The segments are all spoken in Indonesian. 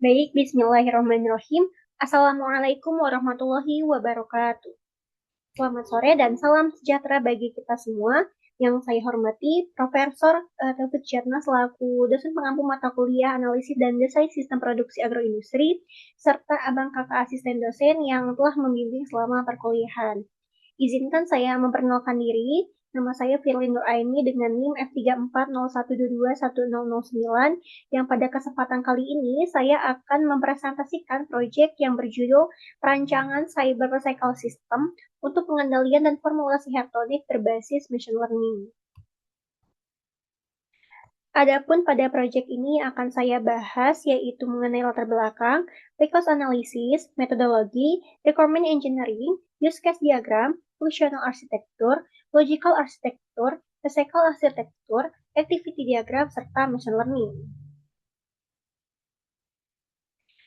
Baik, bismillahirrahmanirrahim. Assalamualaikum warahmatullahi wabarakatuh. Selamat sore dan salam sejahtera bagi kita semua. Yang saya hormati, Profesor Taufik Tjatna selaku dosen pengampu mata kuliah analisis dan desain sistem produksi agroindustri, serta abang kakak asisten dosen yang telah membimbing selama perkuliahan. Izinkan saya memperkenalkan diri. Nama saya Firlin Nuraini dengan NIM F3401221009 yang pada kesempatan kali ini saya akan mempresentasikan proyek yang berjudul Perancangan Cyber Cycle System untuk pengendalian dan formulasi haptonik berbasis machine learning. Adapun pada proyek ini akan saya bahas yaitu mengenai latar belakang, request analysis, metodologi, requirement engineering, use case diagram, functional architecture, logical architecture, physical architecture, activity diagram, serta machine learning.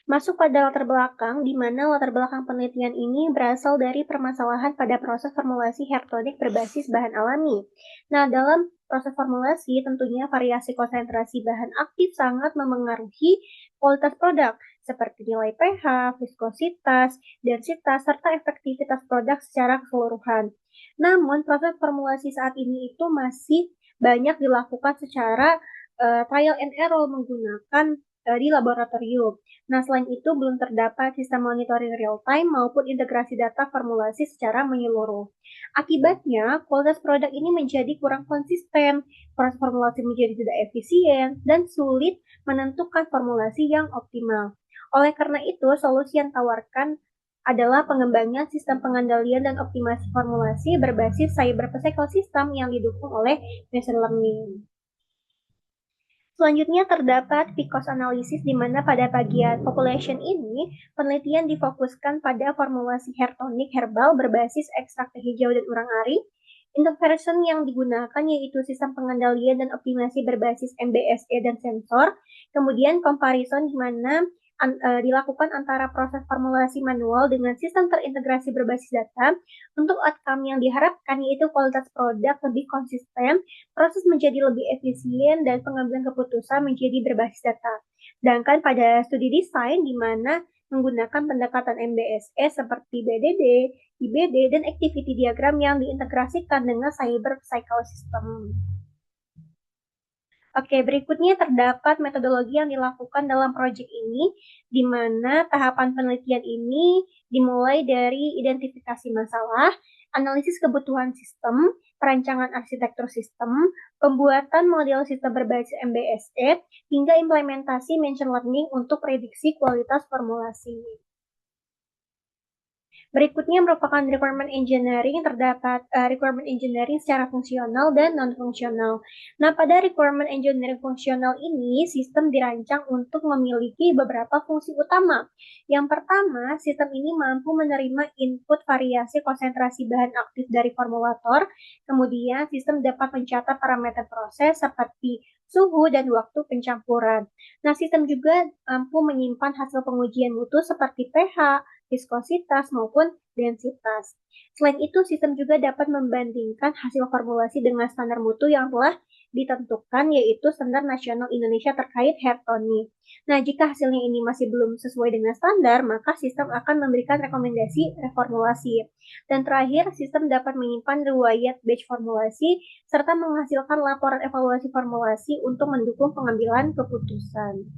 Masuk pada latar belakang, di mana latar belakang penelitian ini berasal dari permasalahan pada proses formulasi haptonik berbasis bahan alami. Nah, dalam proses formulasi, tentunya variasi konsentrasi bahan aktif sangat memengaruhi kualitas produk, seperti nilai pH, viskositas, densitas, serta efektivitas produk secara keseluruhan. Namun, proses formulasi saat ini itu masih banyak dilakukan secara trial and error menggunakan di laboratorium. Nah, selain itu belum terdapat sistem monitoring real-time maupun integrasi data formulasi secara menyeluruh. Akibatnya, kualitas produk ini menjadi kurang konsisten, proses formulasi menjadi tidak efisien, dan sulit menentukan formulasi yang optimal. Oleh karena itu, solusi yang tawarkan adalah pengembangan sistem pengendalian dan optimasi formulasi berbasis cyber physical system yang didukung oleh machine learning. Selanjutnya terdapat PCOS analisis di mana pada bagian population ini penelitian difokuskan pada formulasi hair tonic herbal berbasis ekstrak teh hijau dan urang-aring. Intervention yang digunakan yaitu sistem pengendalian dan optimasi berbasis MBSE dan sensor. Kemudian comparison di mana dilakukan antara proses formulasi manual dengan sistem terintegrasi berbasis data untuk outcome yang diharapkan yaitu kualitas produk lebih konsisten, proses menjadi lebih efisien, dan pengambilan keputusan menjadi berbasis data. Sedangkan pada studi desain di mana menggunakan pendekatan MBSE seperti BDD, IBD, dan activity diagram yang diintegrasikan dengan cyber cycle system. Oke, berikutnya terdapat metodologi yang dilakukan dalam proyek ini, di mana tahapan penelitian ini dimulai dari identifikasi masalah, analisis kebutuhan sistem, perancangan arsitektur sistem, pembuatan model sistem berbasis MBSE, hingga implementasi machine learning untuk prediksi kualitas formulasi. Berikutnya merupakan requirement engineering, terdapat requirement engineering secara fungsional dan non-fungsional. Nah, pada requirement engineering fungsional ini, sistem dirancang untuk memiliki beberapa fungsi utama. Yang pertama, sistem ini mampu menerima input variasi konsentrasi bahan aktif dari formulator, kemudian sistem dapat mencatat parameter proses seperti suhu dan waktu pencampuran. Nah, sistem juga mampu menyimpan hasil pengujian mutu seperti pH, viskositas, maupun densitas. Selain itu, sistem juga dapat membandingkan hasil formulasi dengan standar mutu yang telah ditentukan, yaitu Standar Nasional Indonesia terkait hair tonic. Nah, jika hasilnya ini masih belum sesuai dengan standar, maka sistem akan memberikan rekomendasi reformulasi. Dan terakhir, sistem dapat menyimpan riwayat batch formulasi, serta menghasilkan laporan evaluasi formulasi untuk mendukung pengambilan keputusan.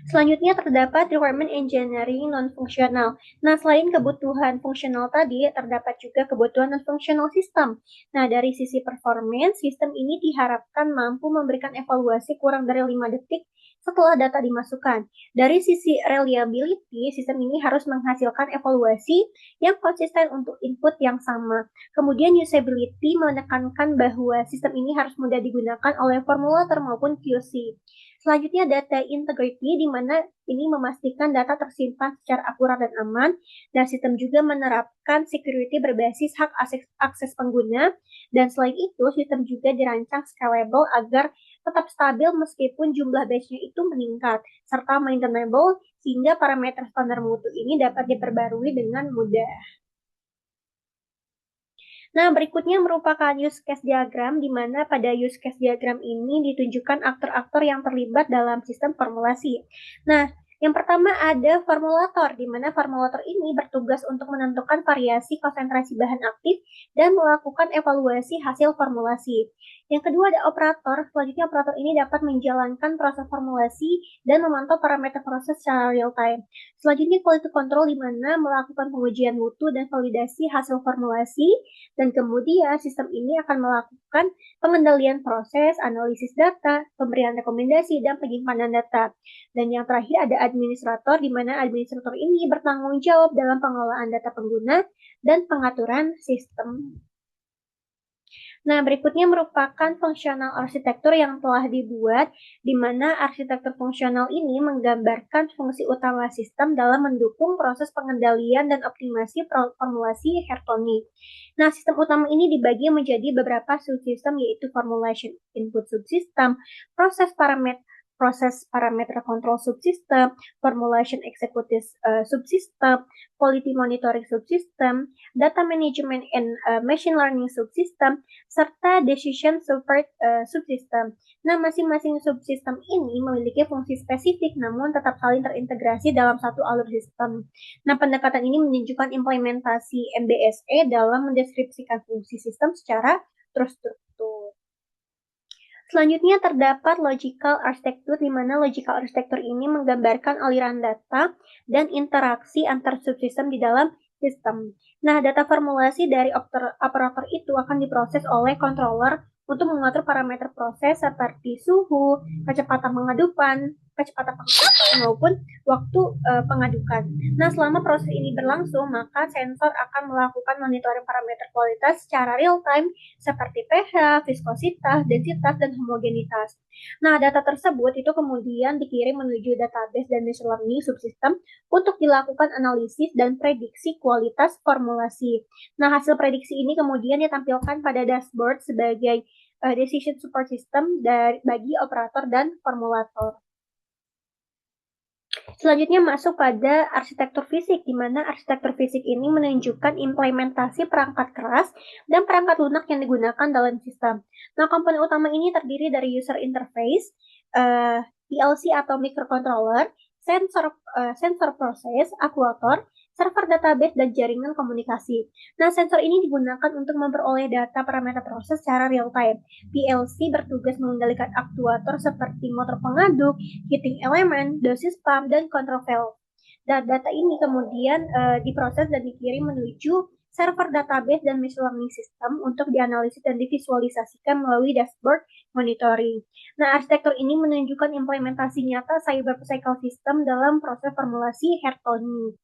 Selanjutnya terdapat requirement engineering non-fungsional. Nah, selain kebutuhan fungsional tadi, terdapat juga kebutuhan non-fungsional sistem. Nah, dari sisi performance, sistem ini diharapkan mampu memberikan evaluasi kurang dari 5 detik setelah data dimasukkan. Dari sisi reliability, sistem ini harus menghasilkan evaluasi yang konsisten untuk input yang sama. Kemudian usability menekankan bahwa sistem ini harus mudah digunakan oleh formulator maupun QC. Selanjutnya data integrity di mana ini memastikan data tersimpan secara akurat dan aman, dan sistem juga menerapkan security berbasis hak akses pengguna, dan selain itu sistem juga dirancang scalable agar tetap stabil meskipun jumlah batch-nya itu meningkat, serta maintainable sehingga parameter standar mutu ini dapat diperbarui dengan mudah. Nah, berikutnya merupakan use case diagram, di mana pada use case diagram ini ditunjukkan aktor-aktor yang terlibat dalam sistem formulasi. Nah, yang pertama ada formulator, di mana formulator ini bertugas untuk menentukan variasi konsentrasi bahan aktif dan melakukan evaluasi hasil formulasi. Yang kedua ada operator, selanjutnya operator ini dapat menjalankan proses formulasi dan memantau parameter proses secara real time. Selanjutnya quality control, di mana melakukan pengujian mutu dan validasi hasil formulasi, dan kemudian sistem ini akan melakukan pengendalian proses, analisis data, pemberian rekomendasi, dan penyimpanan data. Dan yang terakhir ada administrator, di mana administrator ini bertanggung jawab dalam pengelolaan data pengguna dan pengaturan sistem. Nah, berikutnya merupakan fungsional arsitektur yang telah dibuat, di mana arsitektur fungsional ini menggambarkan fungsi utama sistem dalam mendukung proses pengendalian dan optimasi formulasi Hartoni. Nah, sistem utama ini dibagi menjadi beberapa subsistem, yaitu formulation input subsystem, proses parameter control subsystem, formulation executive subsystem, quality monitoring subsystem, data management and machine learning subsystem, serta decision support subsystem. Nah, masing-masing subsistem ini memiliki fungsi spesifik namun tetap saling terintegrasi dalam satu alur sistem. Nah, pendekatan ini menunjukkan implementasi MBSE dalam mendeskripsikan fungsi sistem secara terstruktur. Selanjutnya terdapat logical architecture, di mana logical architecture ini menggambarkan aliran data dan interaksi antar subsistem di dalam sistem. Nah, data formulasi dari operator itu akan diproses oleh controller untuk mengatur parameter proses seperti suhu, kecepatan pengadukan, maupun waktu pengadukan. Nah, selama proses ini berlangsung, maka sensor akan melakukan monitoring parameter kualitas secara real time seperti pH, viskositas, densitas, dan homogenitas. Nah, data tersebut itu kemudian dikirim menuju database dan machine learning subsystem untuk dilakukan analisis dan prediksi kualitas formulasi. Nah, hasil prediksi ini kemudian ditampilkan pada dashboard sebagai decision support system bagi operator dan formulator. Selanjutnya masuk pada arsitektur fisik, di mana arsitektur fisik ini menunjukkan implementasi perangkat keras dan perangkat lunak yang digunakan dalam sistem. Nah, komponen utama ini terdiri dari user interface, PLC atau microcontroller, sensor proses, aktuator, server database, dan jaringan komunikasi. Nah, sensor ini digunakan untuk memperoleh data parameter proses secara real time. PLC bertugas mengendalikan aktuator seperti motor pengaduk, heating element, dosis pump, dan control valve. Dan data ini kemudian diproses dan dikirim menuju server database dan machine learning system untuk dianalisis dan divisualisasikan melalui dashboard monitoring. Nah, arsitektur ini menunjukkan implementasi nyata cyber cycle system dalam proses formulasi Hartoni.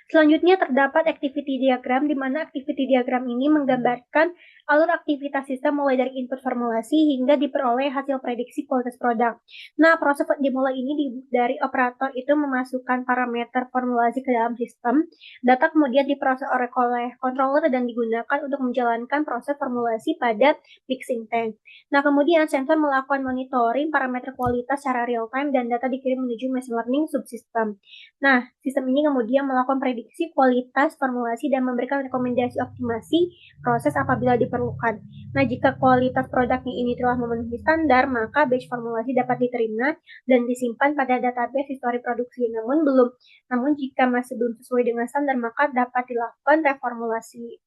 Selanjutnya terdapat activity diagram, di mana activity diagram ini menggambarkan alur aktivitas sistem mulai dari input formulasi hingga diperoleh hasil prediksi kualitas produk. Nah, proses dimulai ini dari operator itu memasukkan parameter formulasi ke dalam sistem. Data kemudian diproses oleh controller dan digunakan untuk menjalankan proses formulasi pada mixing tank. Nah, kemudian sensor melakukan monitoring parameter kualitas secara real time dan data dikirim menuju machine learning subsystem. Nah, sistem ini kemudian melakukan prediksi kualitas formulasi dan memberikan rekomendasi optimasi proses apabila diperlukan. Nah, jika kualitas produknya ini telah memenuhi standar, maka batch formulasi dapat diterima dan disimpan pada database histori produksi. Namun jika masih belum sesuai dengan standar, maka dapat dilakukan reformulasi.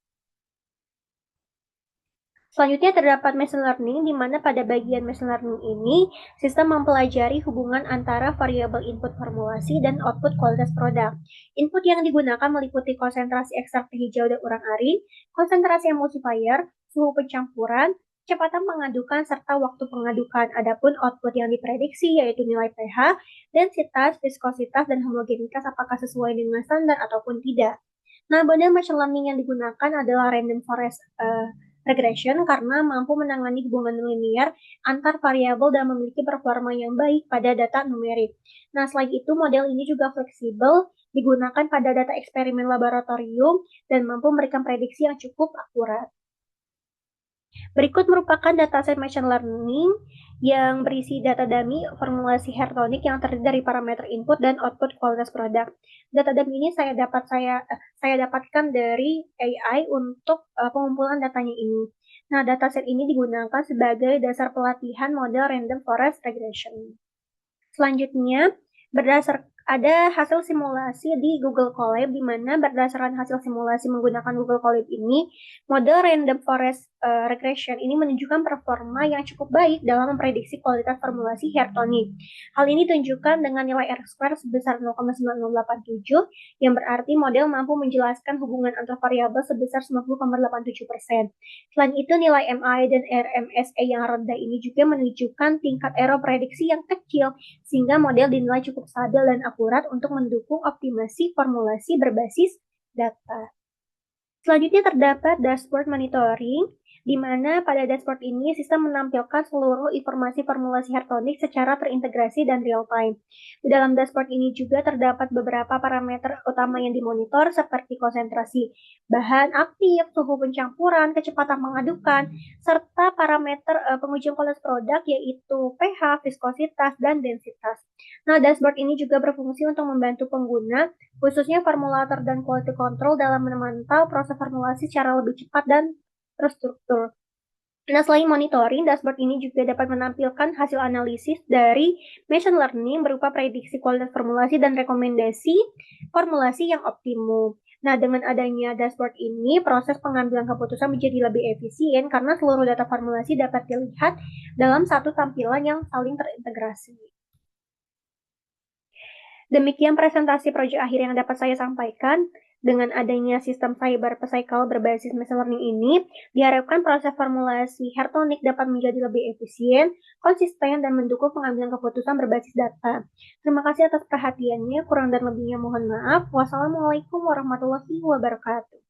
Selanjutnya terdapat machine learning, di mana pada bagian machine learning ini, sistem mempelajari hubungan antara variabel input formulasi dan output kualitas produk. Input yang digunakan meliputi konsentrasi ekstrak teh hijau dan urang-aring, konsentrasi emulsifier, suhu pencampuran, kecepatan pengadukan, serta waktu pengadukan. Adapun output yang diprediksi yaitu nilai pH, densitas, viskositas, dan homogenitas apakah sesuai dengan standar ataupun tidak. Nah, model machine learning yang digunakan adalah random forest regression karena mampu menangani hubungan linear antar variabel dan memiliki performa yang baik pada data numerik. Nah, selain itu, model ini juga fleksibel, digunakan pada data eksperimen laboratorium, dan mampu memberikan prediksi yang cukup akurat. Berikut merupakan dataset machine learning yang berisi data dummy formulasi Hartronic yang terdiri dari parameter input dan output kualitas produk. Data dummy ini saya dapatkan dari AI untuk pengumpulan datanya ini. Nah, dataset ini digunakan sebagai dasar pelatihan model random forest regression. Selanjutnya, ada hasil simulasi di Google Colab, di mana berdasarkan hasil simulasi menggunakan Google Colab ini, model random forest regression ini menunjukkan performa yang cukup baik dalam memprediksi kualitas formulasi hair tonic. Hal ini ditunjukkan dengan nilai R-square sebesar 0,9087, yang berarti model mampu menjelaskan hubungan antar variabel sebesar 90,87%. Selain itu, nilai MI dan RMSE yang rendah ini juga menunjukkan tingkat error prediksi yang kecil, sehingga model dinilai cukup stabil dan akurat untuk mendukung optimasi formulasi berbasis data. Selanjutnya terdapat dashboard monitoring, di mana pada dashboard ini sistem menampilkan seluruh informasi formulasi Hartronic secara terintegrasi dan real-time. Di dalam dashboard ini juga terdapat beberapa parameter utama yang dimonitor seperti konsentrasi bahan aktif, suhu pencampuran, kecepatan mengadukan, serta parameter pengujian kualitas produk yaitu pH, viskositas, dan densitas. Nah, dashboard ini juga berfungsi untuk membantu pengguna khususnya formulator dan quality control dalam memantau proses formulasi secara lebih cepat dan terstruktur. Nah, selain monitoring, dashboard ini juga dapat menampilkan hasil analisis dari machine learning berupa prediksi kualitas formulasi dan rekomendasi formulasi yang optimum. Nah, dengan adanya dashboard ini, proses pengambilan keputusan menjadi lebih efisien karena seluruh data formulasi dapat dilihat dalam satu tampilan yang saling terintegrasi. Demikian presentasi proyek akhir yang dapat saya sampaikan. Dengan adanya sistem cyber cycle berbasis machine learning ini, diharapkan proses formulasi Hartronic dapat menjadi lebih efisien, konsisten, dan mendukung pengambilan keputusan berbasis data. Terima kasih atas perhatiannya, kurang dan lebihnya mohon maaf. Wassalamualaikum warahmatullahi wabarakatuh.